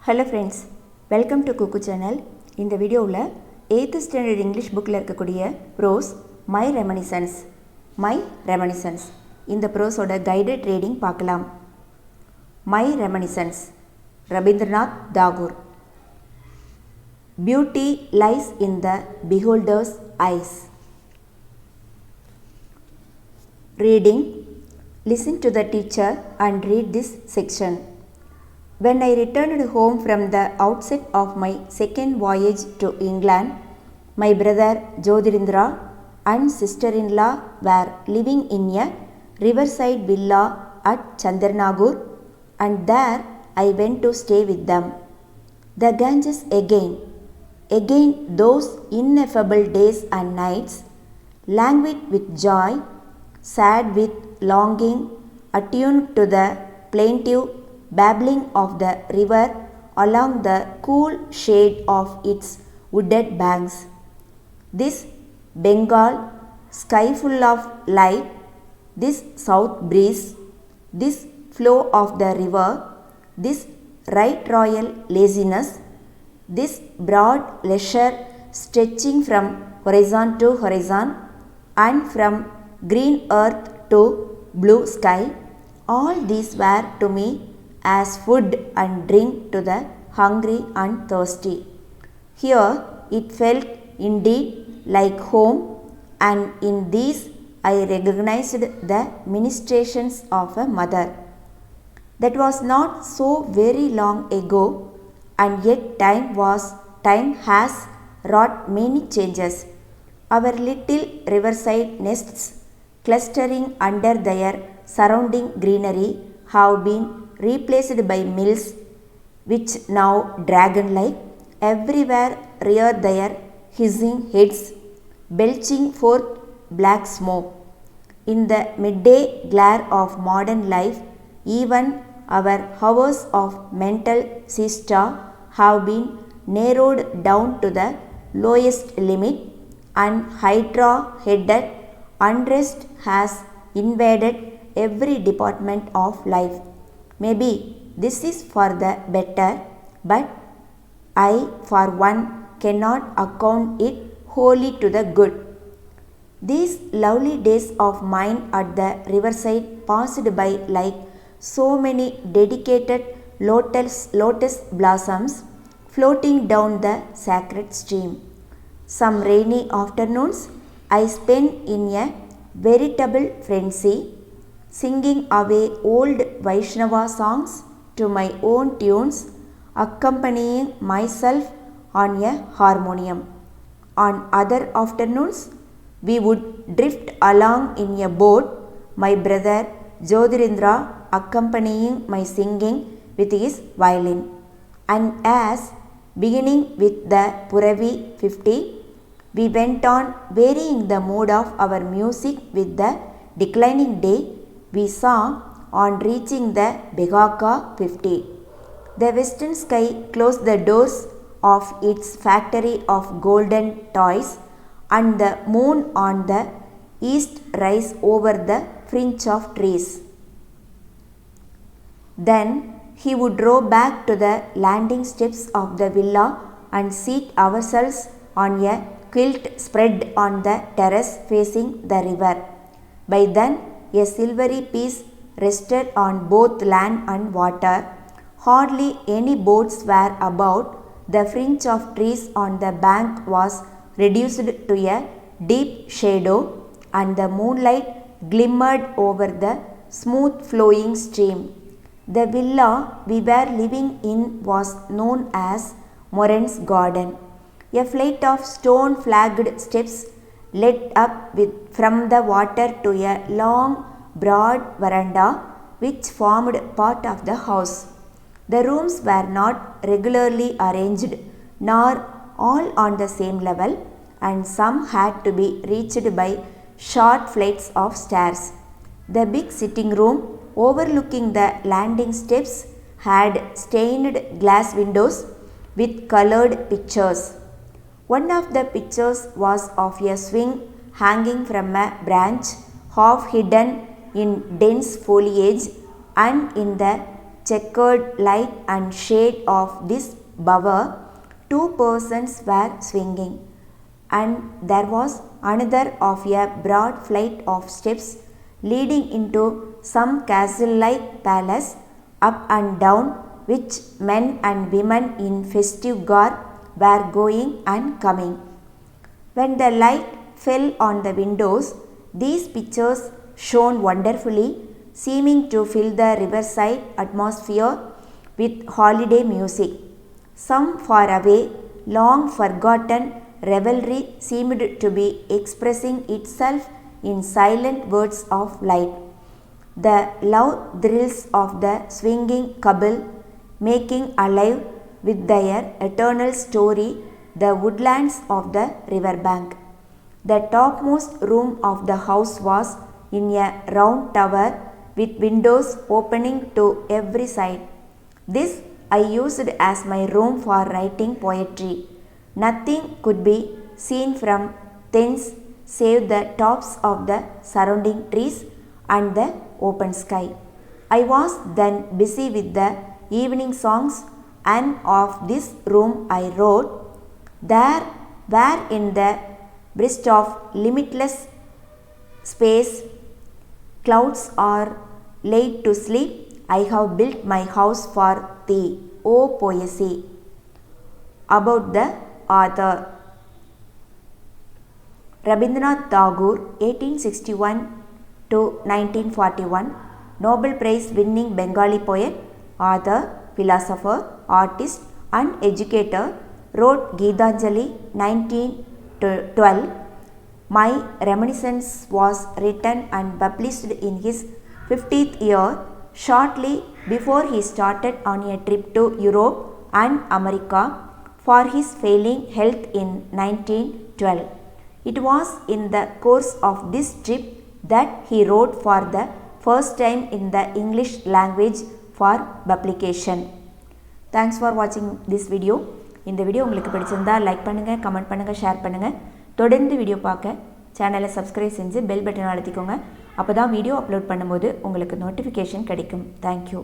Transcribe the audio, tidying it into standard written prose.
Hello friends, welcome to குக்கு channel. இந்த வீடியோவில் 8th ஸ்டாண்டர்ட் இங்கிலீஷ் புக்கில் இருக்கக்கூடிய ப்ரோஸ் மை ரெமனிசன்ஸ் இந்த ப்ரோஸோட கைடட் ரீடிங் பார்க்கலாம். My reminiscences, Rabindranath Tagore. Beauty lies in the beholder's eyes. Reading. Listen to the teacher and read this section. When I returned home from the outset of my second voyage to England, my brother Jyotirindra and sister-in-law were living in a riverside villa at Chandranagore, and there I went to stay with them. The Ganges again those ineffable days and nights, languid with joy, sad with longing, attuned to the plaintive babbling of the river along the cool shade of its wooded banks. This Bengal sky full of light, this south breeze, this flow of the river, this right royal laziness, this broad leisure stretching from horizon to horizon and from green earth to blue sky, all these were to me as food and drink to the hungry and thirsty. Here it felt indeed like home, and in these I recognized the ministrations of a mother. That was not so very long ago, and yet time has wrought many changes. Our little riverside nests, clustering under their surrounding greenery, have been replaced by mills which now dragon-like everywhere rear their hissing heads, belching forth black smoke. In the midday glare of modern life, even our hours of mental siesta have been narrowed down to the lowest limit, and hydra-headed unrest has invaded every department of life. Maybe this is for the better, but I for one cannot account it wholly to the good. These lovely days of mine at the riverside passed by like so many dedicated lotus blossoms floating down the sacred stream. Some rainy afternoons I spent in a veritable frenzy, singing away old Vaishnava songs to my own tunes, accompanying myself on a harmonium. On other afternoons, we would drift along in a boat, my brother Jyotirindra accompanying my singing with his violin. And as, beginning with the Puravi 50, we went on varying the mood of our music with the declining day, we saw on reaching the Begaka 50. The western sky closed the doors of its factory of golden toys, and the moon on the east rise over the fringe of trees. Then he would row back to the landing steps of the villa and seat ourselves on a quilt spread on the terrace facing the river. By then a silvery peace rested on both land and water. Hardly any boats were about. The fringe of trees on the bank was reduced to a deep shadow, and the moonlight glimmered over the smooth flowing stream. The villa we were living in was known as Moran's Garden. A flight of stone flagged steps led up from the water to a long, broad veranda which formed part of the house. The rooms were not regularly arranged, nor all on the same level, and some had to be reached by short flights of stairs. The big sitting room overlooking the landing steps had stained glass windows with colored pictures. One of the pictures was of a swing hanging from a branch, half hidden in dense foliage, and in the checkered light and shade of this bower, two persons were swinging, and there was another of a broad flight of steps leading into some castle-like palace, up and down which men and women in festive garb were going and coming. When the light fell on the windows, these pictures shone wonderfully, seeming to fill the riverside atmosphere with holiday music. Some far away, long forgotten revelry seemed to be expressing itself in silent words of light. The love thrills of the swinging couple making alive with their eternal story the woodlands of the river bank. The topmost room of the house was in a round tower with windows opening to every side. This I used as my room for writing poetry. Nothing could be seen from thence save the tops of the surrounding trees and the open sky. I was then busy with the evening songs, and of this room I wrote, there where in the breast of limitless space clouds are laid to sleep, I have built my house for thee, O poesy. About the author. Rabindranath Tagore, 1861 to 1941, Nobel Prize winning Bengali poet, author, philosopher, artist and educator, wrote Geetanjali 1912. My Reminiscence was written and published in his 50th year, shortly before he started on a trip to Europe and America for his failing health in 1912. It was in the course of this trip that he wrote for the first time in the English language for publication. Thanks for watching this video. இந்த video உங்களுக்கு பிடிச்சிருந்தா like பண்ணுங்க, comment பண்ணுங்க, share பண்ணுங்க. தொடர்ந்து video பார்க்க சேனலை subscribe செஞ்சு பெல் பட்டன் அழுத்திக்கோங்க. அப்பதான் வீடியோ அப்லோட் பண்ணும்போது உங்களுக்கு நோட்டிஃபிகேஷன் கிடைக்கும். Thank you.